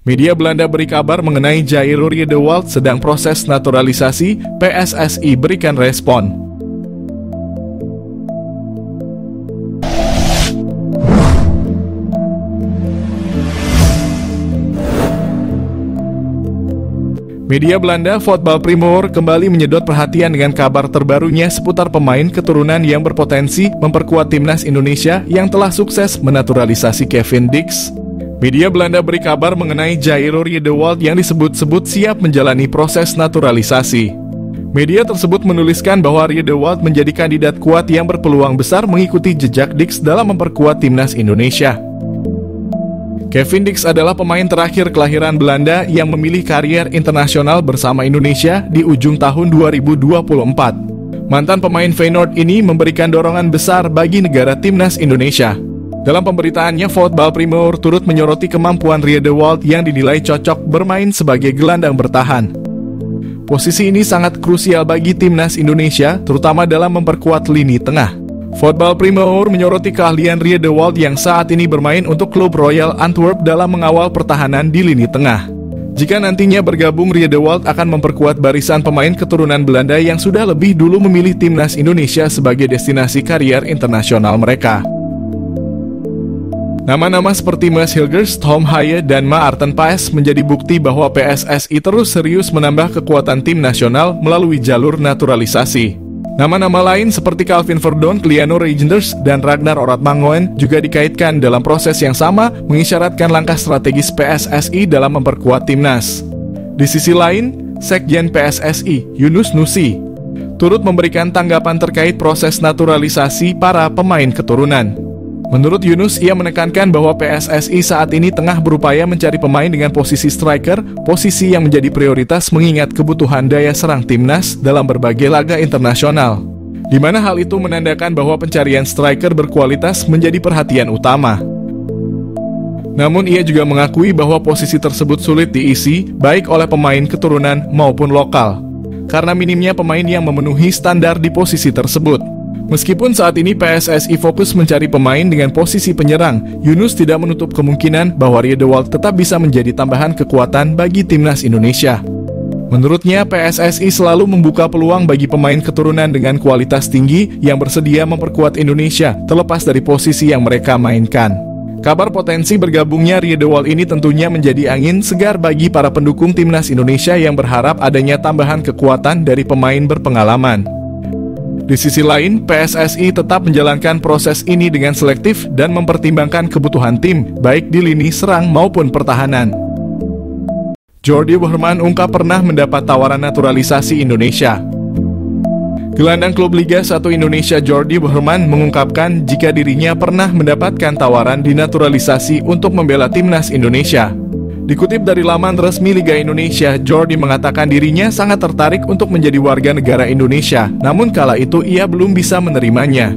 Media Belanda beri kabar mengenai Jair Riedewald sedang proses naturalisasi, PSSI berikan respon. Media Belanda Voetbal Primeur kembali menyedot perhatian dengan kabar terbarunya seputar pemain keturunan yang berpotensi memperkuat timnas Indonesia yang telah sukses menaturalisasi Kevin Dix. Media Belanda beri kabar mengenai Jair Riedewald yang disebut-sebut siap menjalani proses naturalisasi. Media tersebut menuliskan bahwa Riedewald menjadi kandidat kuat yang berpeluang besar mengikuti jejak Dix dalam memperkuat timnas Indonesia. Kevin Dix adalah pemain terakhir kelahiran Belanda yang memilih karier internasional bersama Indonesia di ujung tahun 2024. Mantan pemain Feyenoord ini memberikan dorongan besar bagi negara timnas Indonesia. Dalam pemberitaannya, Voetbal Primeur turut menyoroti kemampuan Riedewald yang dinilai cocok bermain sebagai gelandang bertahan. Posisi ini sangat krusial bagi timnas Indonesia, terutama dalam memperkuat lini tengah. Voetbal Primeur menyoroti keahlian Riedewald yang saat ini bermain untuk klub Royal Antwerp dalam mengawal pertahanan di lini tengah. Jika nantinya bergabung, Riedewald akan memperkuat barisan pemain keturunan Belanda yang sudah lebih dulu memilih timnas Indonesia sebagai destinasi karier internasional mereka. Nama-nama seperti Maes Hilgers, Tom Haye, dan Maarten Paes menjadi bukti bahwa PSSI terus serius menambah kekuatan tim nasional melalui jalur naturalisasi. Nama-nama lain seperti Calvin Verdonk, Liano Reijnders, dan Ragnar Oratmangoen juga dikaitkan dalam proses yang sama, mengisyaratkan langkah strategis PSSI dalam memperkuat timnas. Di sisi lain, Sekjen PSSI, Yunus Nusi, turut memberikan tanggapan terkait proses naturalisasi para pemain keturunan. Menurut Yunus, ia menekankan bahwa PSSI saat ini tengah berupaya mencari pemain dengan posisi striker, posisi yang menjadi prioritas mengingat kebutuhan daya serang timnas dalam berbagai laga internasional. Di mana hal itu menandakan bahwa pencarian striker berkualitas menjadi perhatian utama. Namun ia juga mengakui bahwa posisi tersebut sulit diisi, baik oleh pemain keturunan maupun lokal, karena minimnya pemain yang memenuhi standar di posisi tersebut. Meskipun saat ini PSSI fokus mencari pemain dengan posisi penyerang, Yunus tidak menutup kemungkinan bahwa Riedewald tetap bisa menjadi tambahan kekuatan bagi timnas Indonesia. Menurutnya, PSSI selalu membuka peluang bagi pemain keturunan dengan kualitas tinggi yang bersedia memperkuat Indonesia, terlepas dari posisi yang mereka mainkan. Kabar potensi bergabungnya Riedewald ini tentunya menjadi angin segar bagi para pendukung timnas Indonesia yang berharap adanya tambahan kekuatan dari pemain berpengalaman. Di sisi lain, PSSI tetap menjalankan proses ini dengan selektif dan mempertimbangkan kebutuhan tim, baik di lini serang maupun pertahanan. Jordi Wehrman ungkap pernah mendapat tawaran naturalisasi Indonesia. Gelandang klub Liga 1 Indonesia Jordi Wehrman mengungkapkan jika dirinya pernah mendapatkan tawaran dinaturalisasi untuk membela timnas Indonesia. Dikutip dari laman resmi Liga Indonesia, Jordi mengatakan dirinya sangat tertarik untuk menjadi warga negara Indonesia, namun kala itu ia belum bisa menerimanya.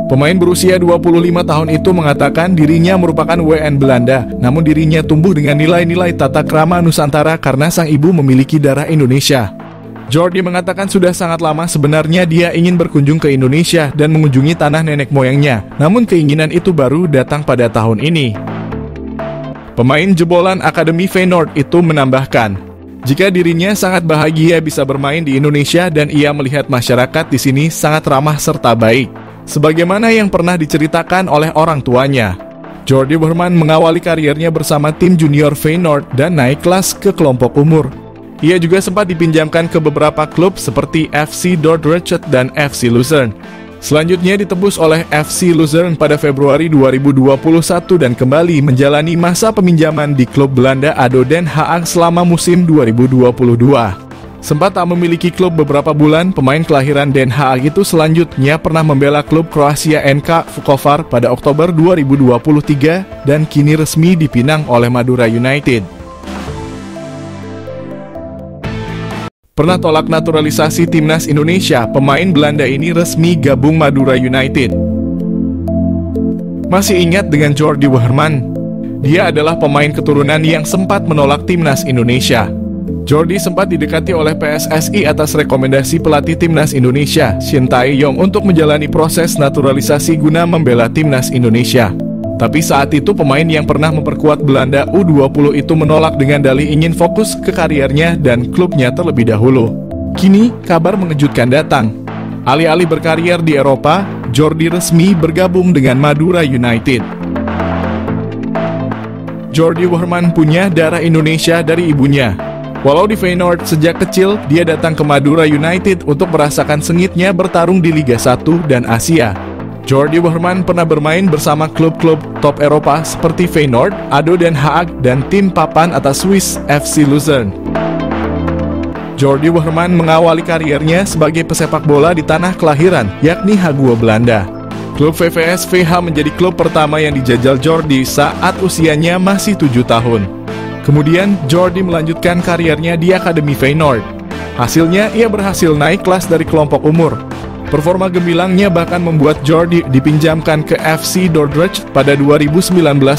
Pemain berusia 25 tahun itu mengatakan dirinya merupakan WN Belanda, namun dirinya tumbuh dengan nilai-nilai tata krama Nusantara karena sang ibu memiliki darah Indonesia. Jordi mengatakan sudah sangat lama sebenarnya dia ingin berkunjung ke Indonesia dan mengunjungi tanah nenek moyangnya, namun keinginan itu baru datang pada tahun ini. Pemain jebolan Akademi Feyenoord itu menambahkan, jika dirinya sangat bahagia bisa bermain di Indonesia dan ia melihat masyarakat di sini sangat ramah serta baik, sebagaimana yang pernah diceritakan oleh orang tuanya. Jordi Wehrman mengawali kariernya bersama tim junior Feyenoord dan naik kelas ke kelompok umur. Ia juga sempat dipinjamkan ke beberapa klub seperti FC Dordrecht dan FC Luzern. Selanjutnya ditebus oleh FC Luzern pada Februari 2021 dan kembali menjalani masa peminjaman di klub Belanda ADO Den Haag selama musim 2022. Sempat tak memiliki klub beberapa bulan, pemain kelahiran Den Haag itu selanjutnya pernah membela klub Kroasia NK Vukovar pada Oktober 2023 dan kini resmi dipinang oleh Madura United. Pernah tolak naturalisasi timnas Indonesia, pemain Belanda ini resmi gabung Madura United. Masih ingat dengan Jordi Wehrman? Dia adalah pemain keturunan yang sempat menolak timnas Indonesia. Jordi sempat didekati oleh PSSI atas rekomendasi pelatih timnas Indonesia, Shin Tae-yong, untuk menjalani proses naturalisasi guna membela timnas Indonesia. Tapi saat itu pemain yang pernah memperkuat Belanda U20 itu menolak dengan dalih ingin fokus ke kariernya dan klubnya terlebih dahulu. Kini, kabar mengejutkan datang. Alih-alih berkarier di Eropa, Jordi resmi bergabung dengan Madura United. Jordi Wehrman punya darah Indonesia dari ibunya. Walau di Feyenoord sejak kecil, dia datang ke Madura United untuk merasakan sengitnya bertarung di Liga 1 dan Asia. Jordi Wehrman pernah bermain bersama klub-klub top Eropa seperti Feyenoord, ADO Den Haag, dan tim papan atas Swiss FC Luzern. Jordi Wehrman mengawali kariernya sebagai pesepak bola di tanah kelahiran, yakni Hague, Belanda. Klub VVS VH menjadi klub pertama yang dijajal Jordi saat usianya masih 7 tahun. Kemudian, Jordi melanjutkan kariernya di Akademi Feyenoord. Hasilnya, ia berhasil naik kelas dari kelompok umur. Performa gemilangnya bahkan membuat Jordi dipinjamkan ke FC Dordrecht pada 2019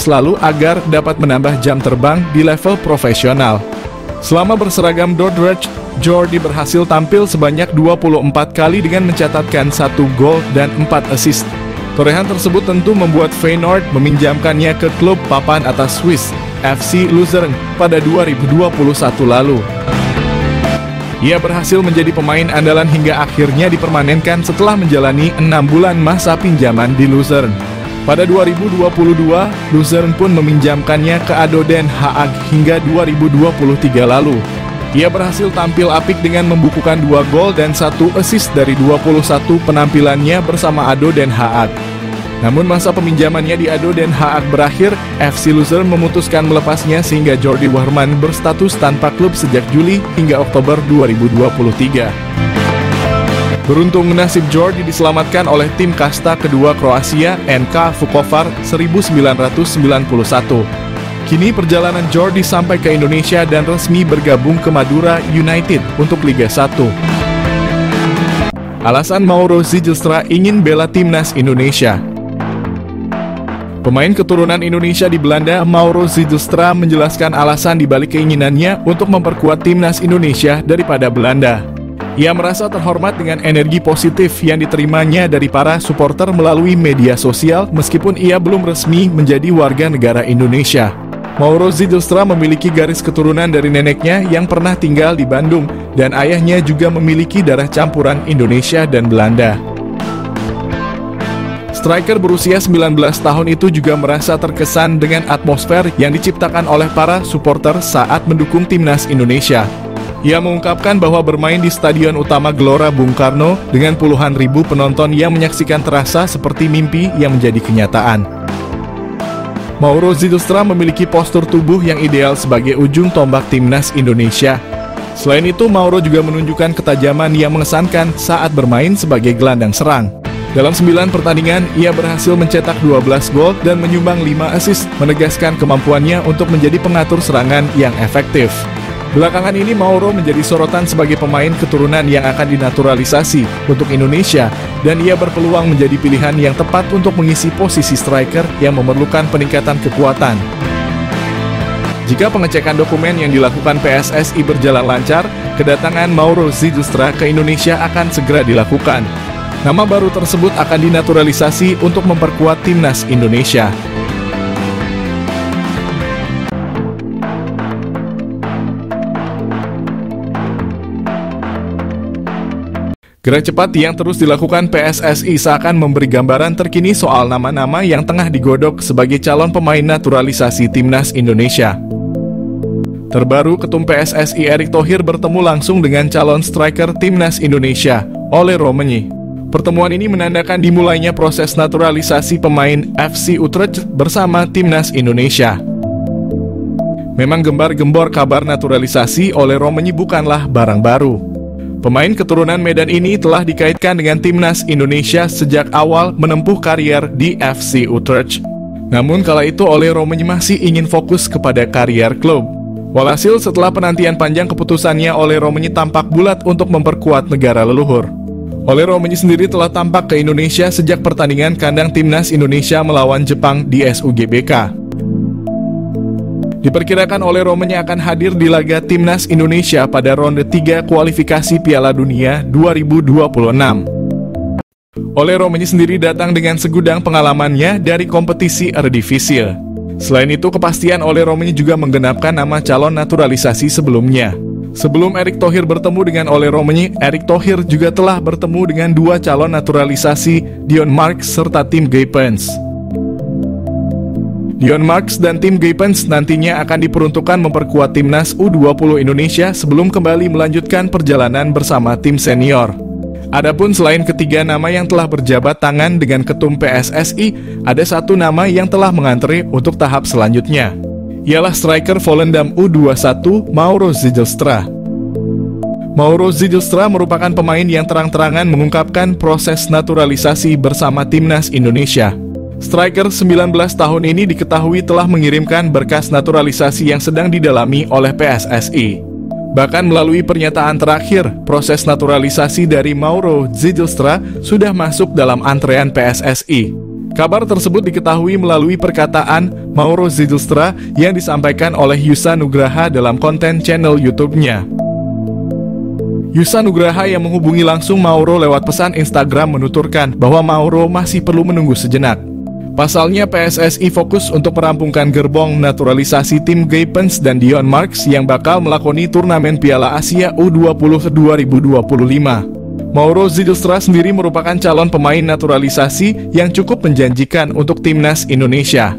lalu agar dapat menambah jam terbang di level profesional. Selama berseragam Dordrecht, Jordi berhasil tampil sebanyak 24 kali dengan mencatatkan 1 gol dan 4 assist. Torehan tersebut tentu membuat Feyenoord meminjamkannya ke klub papan atas Swiss, FC Luzern, pada 2021 lalu. Ia berhasil menjadi pemain andalan hingga akhirnya dipermanenkan setelah menjalani 6 bulan masa pinjaman di Luzern. Pada 2022, Luzern pun meminjamkannya ke ADO Den Haag hingga 2023 lalu. Ia berhasil tampil apik dengan membukukan 2 gol dan 1 assist dari 21 penampilannya bersama ADO Den Haag. Namun masa peminjamannya di ADO Den Haag berakhir, FC Luzern memutuskan melepasnya sehingga Jordi Wehrman berstatus tanpa klub sejak Juli hingga Oktober 2023. Beruntung nasib Jordi diselamatkan oleh tim kasta kedua Kroasia, NK Vukovar 1991. Kini perjalanan Jordi sampai ke Indonesia dan resmi bergabung ke Madura United untuk Liga 1. Alasan Mauro Zijlstra ingin bela timnas Indonesia. Pemain keturunan Indonesia di Belanda, Mauro Zijlstra menjelaskan alasan dibalik keinginannya untuk memperkuat timnas Indonesia daripada Belanda. Ia merasa terhormat dengan energi positif yang diterimanya dari para supporter melalui media sosial meskipun ia belum resmi menjadi warga negara Indonesia. Mauro Zijlstra memiliki garis keturunan dari neneknya yang pernah tinggal di Bandung dan ayahnya juga memiliki darah campuran Indonesia dan Belanda. Striker berusia 19 tahun itu juga merasa terkesan dengan atmosfer yang diciptakan oleh para supporter saat mendukung timnas Indonesia. Ia mengungkapkan bahwa bermain di Stadion Utama Gelora Bung Karno dengan puluhan ribu penonton yang menyaksikan terasa seperti mimpi yang menjadi kenyataan. Mauro Zijlstra memiliki postur tubuh yang ideal sebagai ujung tombak timnas Indonesia. Selain itu, Mauro juga menunjukkan ketajaman yang mengesankan saat bermain sebagai gelandang serang. Dalam 9 pertandingan, ia berhasil mencetak 12 gol dan menyumbang 5 assist, menegaskan kemampuannya untuk menjadi pengatur serangan yang efektif. Belakangan ini Mauro menjadi sorotan sebagai pemain keturunan yang akan dinaturalisasi untuk Indonesia, dan ia berpeluang menjadi pilihan yang tepat untuk mengisi posisi striker yang memerlukan peningkatan kekuatan. Jika pengecekan dokumen yang dilakukan PSSI berjalan lancar, kedatangan Mauro Zijlstra ke Indonesia akan segera dilakukan. Nama baru tersebut akan dinaturalisasi untuk memperkuat timnas Indonesia. Gerak cepat yang terus dilakukan PSSI seakan memberi gambaran terkini soal nama-nama yang tengah digodok sebagai calon pemain naturalisasi timnas Indonesia. Terbaru, Ketum PSSI Erick Thohir bertemu langsung dengan calon striker timnas Indonesia, Ole Romenyi. Pertemuan ini menandakan dimulainya proses naturalisasi pemain FC Utrecht bersama timnas Indonesia. Memang gembar-gembor kabar naturalisasi Ole Romenyi bukanlah barang baru. Pemain keturunan Medan ini telah dikaitkan dengan timnas Indonesia sejak awal menempuh karier di FC Utrecht. Namun kala itu Ole Romenyi masih ingin fokus kepada karier klub. Walhasil setelah penantian panjang keputusannya, Ole Romenyi tampak bulat untuk memperkuat negara leluhur. Ole Romenyi sendiri telah tampak ke Indonesia sejak pertandingan kandang timnas Indonesia melawan Jepang di SUGBK. Diperkirakan Ole Romenyi akan hadir di laga timnas Indonesia pada ronde 3 kualifikasi Piala Dunia 2026. Ole Romeni sendiri datang dengan segudang pengalamannya dari kompetisi Eredivisie. Selain itu, kepastian Ole Romeni juga menggenapkan nama calon naturalisasi sebelumnya. Sebelum Erick Thohir bertemu dengan Ole Romeni, Erick Thohir juga telah bertemu dengan dua calon naturalisasi, Dion Marks serta Tim Gaypens. Dion Marks dan Tim Gaypens nantinya akan diperuntukkan memperkuat timnas U20 Indonesia sebelum kembali melanjutkan perjalanan bersama tim senior. Adapun selain ketiga nama yang telah berjabat tangan dengan ketum PSSI, ada satu nama yang telah mengantri untuk tahap selanjutnya. Ialah striker Volendam U21 Mauro Zijlstra. Mauro Zijlstra merupakan pemain yang terang-terangan mengungkapkan proses naturalisasi bersama timnas Indonesia. Striker 19 tahun ini diketahui telah mengirimkan berkas naturalisasi yang sedang didalami oleh PSSI. Bahkan melalui pernyataan terakhir, proses naturalisasi dari Mauro Zijlstra sudah masuk dalam antrean PSSI. Kabar tersebut diketahui melalui perkataan Mauro Zijlstra yang disampaikan oleh Yusa Nugraha dalam konten channel YouTube-nya. Yusa Nugraha yang menghubungi langsung Mauro lewat pesan Instagram menuturkan bahwa Mauro masih perlu menunggu sejenak. Pasalnya PSSI fokus untuk merampungkan gerbong naturalisasi tim Gaypens dan Dion Marks yang bakal melakoni turnamen Piala Asia U20 2025. Mauro Zijlstra sendiri merupakan calon pemain naturalisasi yang cukup menjanjikan untuk timnas Indonesia.